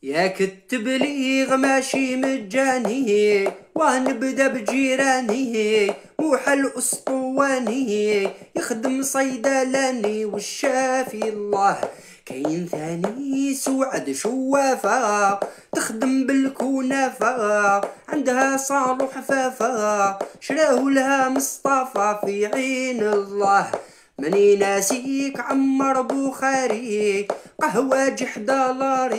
ياك التبليغ ماشي مجاني ونبدا بجيراني موحى الاسطواني يخدم صيدلاني والشافي الله. كاين ثاني سعد شوافة تخدم بالكنافة عندها صالو حفافة شراه لها مصطفى في عين الله. ماني ناسيك عمر بوخاري قهوة $10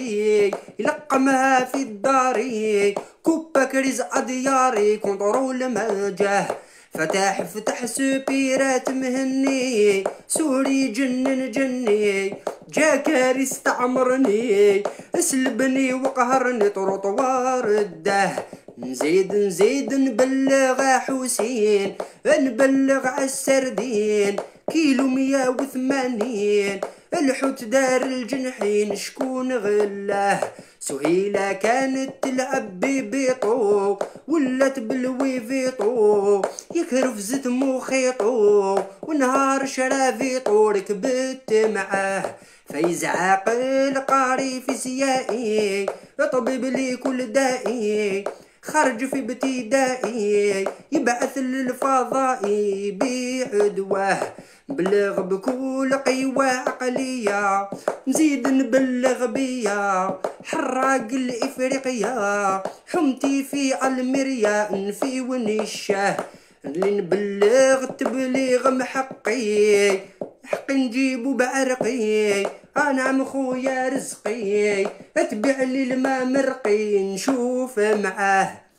يلقمها في الداري كوبا كريز أدياري كونترول ما جاه فتح سوبيرات مهني سوري جنن جني جا كارث استعمرني اسلبني وقهرني طروطوار الداه. نزيد نبلغ حسين نبلغ عالسردين كيلو 180 الحوت دار الجنحين شكون غلاه. سهيلة كانت تلعب ببيطو ولات بالويفيطو يكرف زت مخيطو ونهار شرافيطو ركبت معاه. فايز عاقل قاري فيزيائي طبيب لي كل دائي خرج في ابتدائي يبعث للفضائي يبيع دواه. نبلغ بكل قوة عقلية نزيد نبلغ بيا حراق الإفريقيا حمتي في المريا نفي ونشاه. اللي نبلغ تبليغ محقي حقي نجيبو بعرقي نعم خويا رزقي اتبع لي الماء مرقي نشوف معاه.